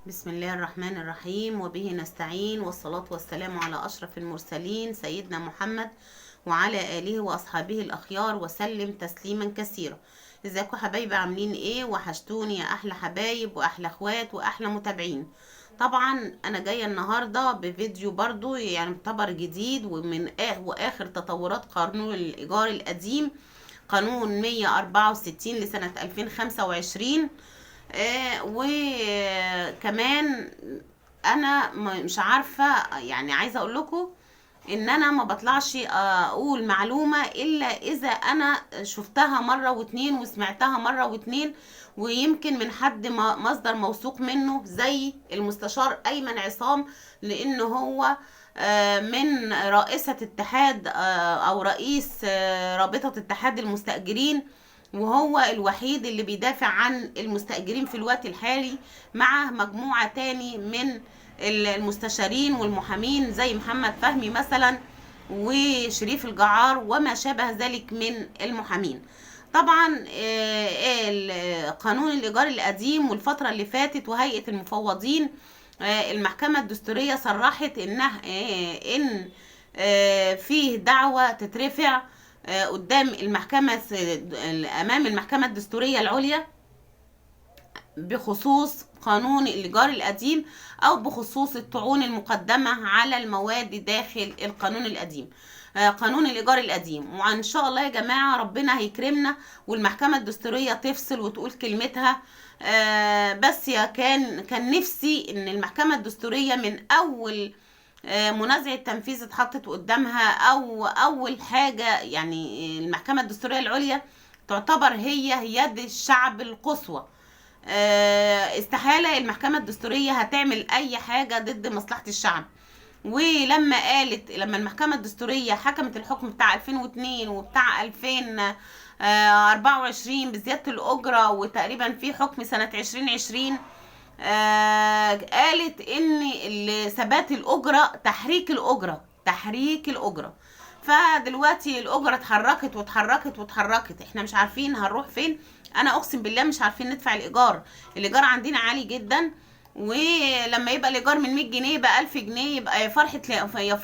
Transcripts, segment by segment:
بسم الله الرحمن الرحيم، وبه نستعين، والصلاة والسلام على أشرف المرسلين سيدنا محمد وعلى آله وأصحابه الأخيار وسلم تسليما كثيرا. ازيكم حبايبي؟ عاملين ايه؟ وحشتوني يا أحلى حبايب وأحلى اخوات وأحلى متابعين. طبعا أنا جاية النهاردة بفيديو برضو يعني يعتبر جديد ومن وآخر تطورات قانون الإيجار القديم، قانون 164 لسنة 2025. وكمان انا مش عارفه، يعني عايزه اقول لكم ان انا ما بطلعش اقول معلومه الا اذا انا شفتها مره واتنين وسمعتها مره واتنين، ويمكن من حد مصدر موثوق منه زي المستشار ايمن عصام، لانه هو من رئيسة اتحاد او رئيس رابطة اتحاد المستأجرين، وهو الوحيد اللي بيدافع عن المستأجرين في الوقت الحالي، مع مجموعة تاني من المستشارين والمحامين زي محمد فهمي مثلا وشريف الجعار وما شابه ذلك من المحامين. طبعا قانون الإيجار القديم والفترة اللي فاتت وهيئة المفوضين، المحكمة الدستورية صرحت ان فيه دعوة تترفع قدام المحكمة، امام المحكمة الدستورية العليا، بخصوص قانون الإيجار القديم أو بخصوص الطعون المقدمة على المواد داخل القانون القديم، قانون الإيجار القديم. وإن شاء الله يا جماعة ربنا هيكرمنا والمحكمة الدستورية تفصل وتقول كلمتها. بس يا كان نفسي إن المحكمة الدستورية من أول منازعة تنفيذ اتحطت قدامها أو أول حاجة، يعني المحكمة الدستورية العليا تعتبر هي يد الشعب القصوى. استحالة المحكمة الدستورية هتعمل اي حاجة ضد مصلحة الشعب. لما المحكمة الدستورية حكمت الحكم بتاع 2002 وبتاع 2024 بزيادة الأجرة، وتقريبا في حكم سنة 2020، قالت ان ثبات الأجرة تحريك الأجرة. فدلوقتي الأجرة اتحركت واتحركت واتحركت، احنا مش عارفين هنروح فين. انا اقسم بالله مش عارفين ندفع الايجار عندنا عالي جدا، ولما يبقى الايجار من 100 جنيه بقى 1000 جنيه، يبقى يا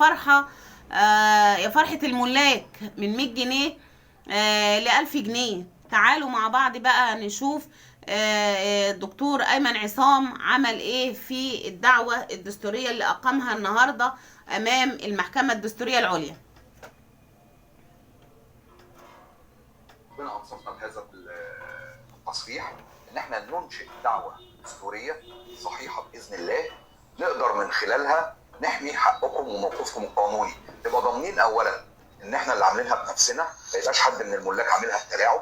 فرحة الملاك من 100 جنيه ل 1000 جنيه. تعالوا مع بعض بقى نشوف الدكتور ايمن عصام عمل ايه في الدعوة الدستورية اللي اقامها النهاردة امام المحكمة الدستورية العليا. ربنا انصفنا بهذا التصريح ان احنا ننشئ دعوه دستوريه صحيحه باذن الله، نقدر من خلالها نحمي حقكم وموقفكم القانوني، نبقى ضامنين اولا ان احنا اللي عاملينها بنفسنا، ما يبقاش حد من الملاك عاملها بتلاعب.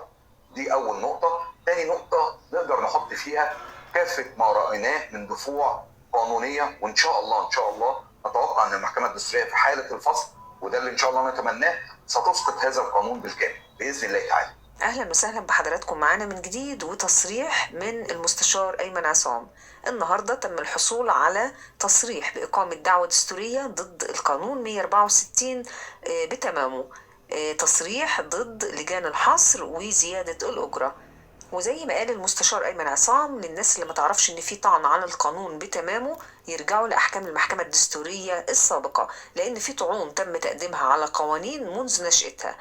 دي اول نقطه. ثاني نقطه نقدر نحط فيها كافه ما رايناه من دفوع قانونيه، وان شاء الله نتوقع ان المحكمه الدستوريه في حاله الفصل، وده اللي ان شاء الله نتمناه، ستسقط هذا القانون بالكامل باذن الله تعالى. أهلا وسهلا بحضراتكم معانا من جديد، وتصريح من المستشار أيمن عصام. النهاردة تم الحصول على تصريح بإقامة دعوة دستورية ضد القانون 164 بتمامه، تصريح ضد لجان الحصر وزيادة الأجرة. وزي ما قال المستشار أيمن عصام للناس اللي ما تعرفش إن في طعن على القانون بتمامه، يرجعوا لأحكام المحكمة الدستورية السابقة، لأن في طعون تم تقديمها على قوانين منذ نشأتها.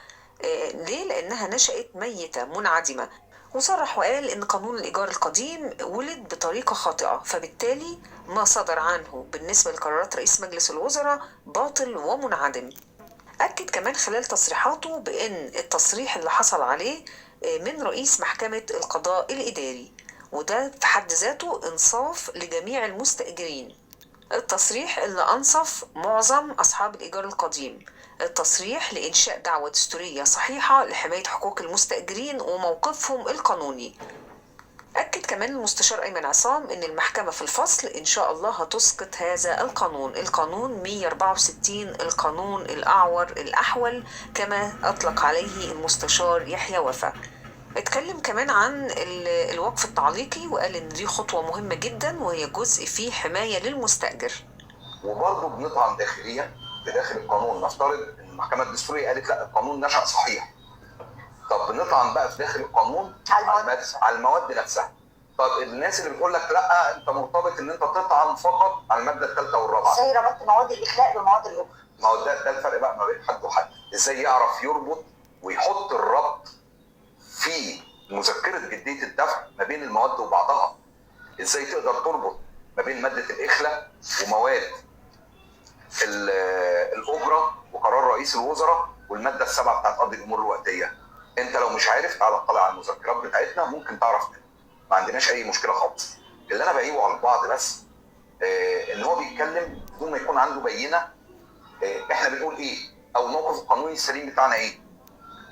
ليه؟ لأنها نشأت ميتة منعدمة. وصرح وقال إن قانون الإيجار القديم ولد بطريقة خاطئة، فبالتالي ما صدر عنه بالنسبة لقرارات رئيس مجلس الوزراء باطل ومنعدم. أكد كمان خلال تصريحاته بأن التصريح اللي حصل عليه من رئيس محكمة القضاء الإداري، وده في حد ذاته إنصاف لجميع المستأجرين. التصريح اللي أنصف معظم أصحاب الإيجار القديم، التصريح لإنشاء دعوة دستورية صحيحة لحماية حقوق المستأجرين وموقفهم القانوني. أكد كمان المستشار أيمن عصام إن المحكمة في الفصل إن شاء الله هتسقط هذا القانون 164، القانون الأعور الأحول كما أطلق عليه المستشار يحيى وفا. اتكلم كمان عن الوقف التعليقي، وقال إن دي خطوة مهمة جدا وهي جزء فيه حماية للمستأجر. وبرضه بنطعن داخليا بداخل القانون، نفترض ان المحكمه الدستوريه قالت لا القانون نشأ صحيح، طب بنطعن بقى في داخل القانون على المواد نفسها. طب الناس اللي بتقول لك لا انت مرتبط ان انت تطعن فقط على الماده الثالثه والرابعه، ازاي ربطت مواد الاخلاء بمواد الاخرى؟ ما هو ده الفرق بقى ما بين حد وحد، ازاي يعرف يربط ويحط الربط في مذكره جديه الدفع ما بين المواد وبعضها. ازاي تقدر تربط ما بين ماده الاخلاء ومواد الاجره وقرار رئيس الوزراء والماده السابعه بتاعت قضاء الامور الوقتيه. انت لو مش عارف تعالى اطلع على المذكرات بتاعتنا ممكن تعرف منها، ما عندناش اي مشكله خالص. اللي انا بعيبه على البعض بس ان هو بيتكلم بدون ما يكون عنده بينه احنا بنقول ايه او الموقف القانوني السليم بتاعنا ايه.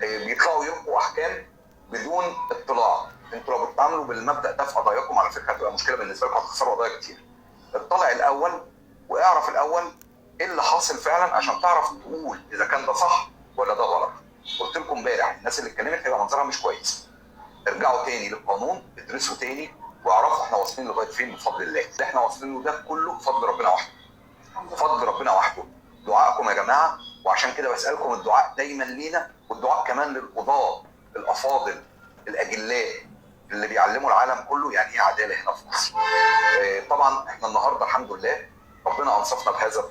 بيطلعوا يلقوا احكام بدون اطلاع. انتوا لو بتتعاملوا بالمبدا ده في قضاياكم على فكره هتبقى مشكله بالنسبه لكم، هتخسروا قضايا كتير. اطلع الاول واعرف الاول ايه اللي حاصل فعلا عشان تعرف تقول اذا كان ده صح ولا ده غلط. قلت لكم امبارح الناس اللي اتكلمت هيبقى منظرها مش كويس. ارجعوا تاني للقانون، ادرسوا تاني واعرفوا احنا واصلين لغايه فين بفضل الله. اللي احنا واصلين له ده كله بفضل ربنا وحده. بفضل ربنا وحده. دعائكم يا جماعه، وعشان كده بسالكم الدعاء دايما لينا، والدعاء كمان للقضاه الافاضل الاجلاء اللي بيعلموا العالم كله يعني ايه عداله هنا في مصر. طبعا احنا النهارده الحمد لله ربنا انصفنا بهذا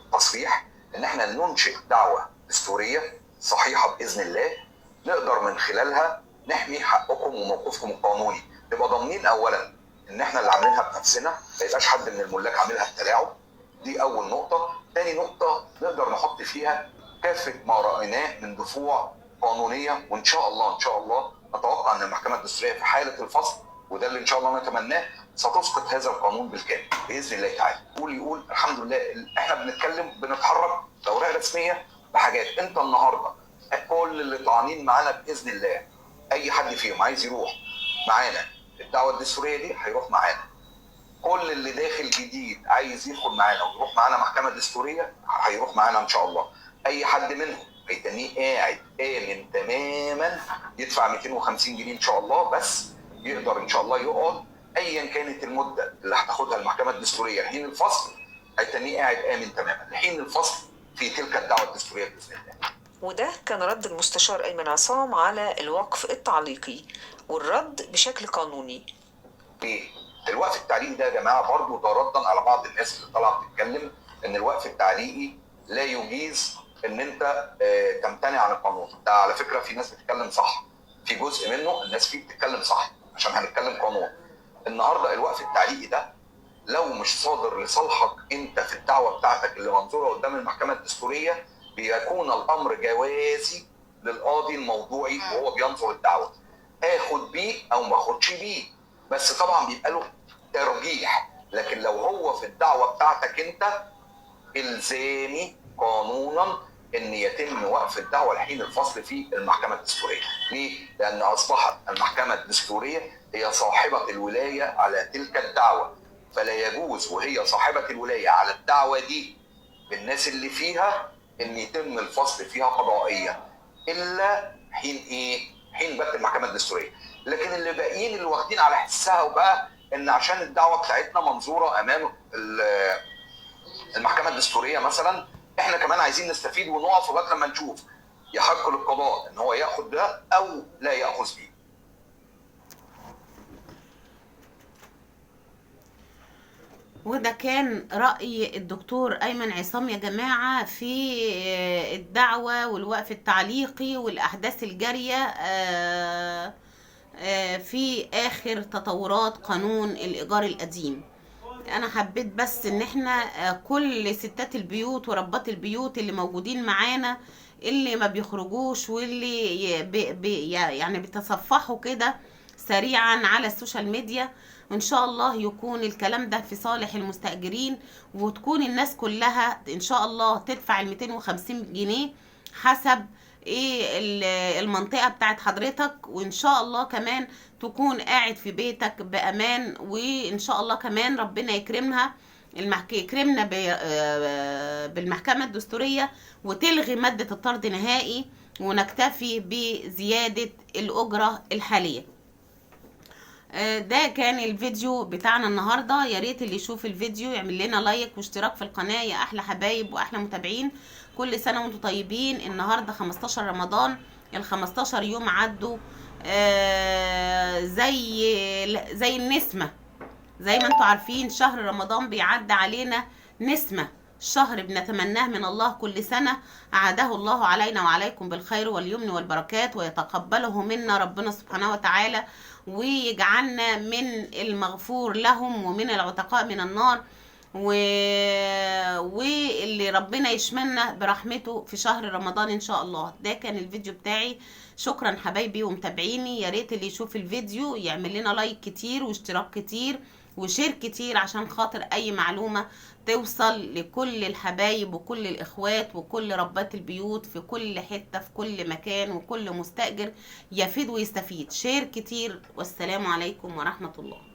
التصريح ان احنا ننشئ دعوه دستوريه صحيحه باذن الله نقدر من خلالها نحمي حقكم وموقفكم القانوني. نبقى ضامنين اولا ان احنا اللي عاملينها بنفسنا، ما يبقاش حد من الملاك عاملها بتلاعب. دي اول نقطه. ثاني نقطه نقدر نحط فيها كافه ما رايناه من دفوع قانونيه، وان شاء الله ان شاء الله نتوقع ان المحكمه الدستوريه في حاله الفصل، وده اللي ان شاء الله نتمناه، ستسقط هذا القانون بالكامل باذن الله تعالى. يقول الحمد لله احنا بنتكلم بنتحرك باوراق رسميه بحاجات. انت النهارده كل اللي طالعين معانا باذن الله اي حد فيهم عايز يروح معانا الدعوه الدستوريه دي هيروح معانا. كل اللي داخل جديد عايز يدخل معانا ويروح معانا محكمه دستوريه هيروح معانا ان شاء الله. اي حد منهم هيتنيه قاعد امن تماما يدفع 250 جنيه ان شاء الله، بس يقدر ان شاء الله يقعد ايا كانت المده اللي هتاخدها المحكمه الدستوريه لحين الفصل، هيتنيه قاعد امن تماما لحين الفصل في تلك الدعوه الدستوريه باذن الله. وده كان رد المستشار أيمن عصام على الوقف التعليقي، والرد بشكل قانوني. ايه الوقف التعليقي ده يا جماعه؟ برضو ده ردا على بعض الناس اللي طالعه بتتكلم ان الوقف التعليقي لا يجيز ان انت تمتنع عن القانون. ده على فكره في ناس بتتكلم صح، في جزء منه الناس فيه بتتكلم صح عشان هنتكلم قانون. النهارده الوقف التعليقي ده لو مش صادر لصالحك انت في الدعوه بتاعتك اللي منظوره قدام المحكمه الدستوريه، بيكون الامر جوازي للقاضي الموضوعي وهو بينظر الدعوه، اخد بيه او ما اخدش بيه. بس طبعا بيبقى له ترجيح. لكن لو هو في الدعوه بتاعتك انت الزامي قانونا ان يتم وقف الدعوه لحين الفصل في المحكمه الدستوريه. ليه؟ لان اصبحت المحكمه الدستوريه هي صاحبه الولايه على تلك الدعوه، فلا يجوز وهي صاحبه الولايه على الدعوه دي بالناس اللي فيها ان يتم الفصل فيها قضائيا الا حين ايه؟ حين بات المحكمه الدستوريه. لكن اللي باقيين اللي واخدين على حسها وبقى ان عشان الدعوه بتاعتنا منظوره امام المحكمه الدستوريه مثلا، احنا كمان عايزين نستفيد ونقف لغايه لما نشوف يحق للقضاء ان هو ياخد ده او لا ياخذ بيه. وده كان رأي الدكتور أيمن عصام يا جماعة في الدعوة والوقف التعليقي والأحداث الجارية في آخر تطورات قانون الإيجار القديم. أنا حبيت بس إن احنا كل ستات البيوت وربات البيوت اللي موجودين معانا اللي ما بيخرجوش واللي يعني بيتصفحوا كده سريعا على السوشيال ميديا، وان شاء الله يكون الكلام ده في صالح المستأجرين، وتكون الناس كلها ان شاء الله تدفع 250 جنيه حسب ايه المنطقة بتاعت حضرتك، وان شاء الله كمان تكون قاعد في بيتك بأمان، وان شاء الله كمان ربنا يكرمها يكرمنا بالمحكمة الدستورية وتلغي مادة الطرد نهائي ونكتفي بزيادة الأجرة الحالية. ده كان الفيديو بتاعنا النهاردة. يا ريت اللي يشوف الفيديو يعمل لنا لايك واشتراك في القناة يا احلى حبايب واحلى متابعين. كل سنة وانتم طيبين. النهاردة 15 رمضان، ال15 يوم عدوا زي النسمة. زي ما انتوا عارفين شهر رمضان بيعدي علينا نسمة، الشهر بنتمناه من الله كل سنة، أعاده الله علينا وعليكم بالخير واليمن والبركات، ويتقبله منا ربنا سبحانه وتعالى، ويجعلنا من المغفور لهم ومن العتقاء من النار، واللي ربنا يشملنا برحمته في شهر رمضان ان شاء الله. ده كان الفيديو بتاعي. شكرا حبايبي ومتابعيني. يا ريت اللي يشوف الفيديو يعمل لنا لايك كتير واشتراك كتير وشير كتير، عشان خاطر اي معلومة توصل لكل الحبايب وكل الاخوات وكل ربات البيوت في كل حتة في كل مكان، وكل مستأجر يفيد ويستفيد. شير كتير، والسلام عليكم ورحمة الله.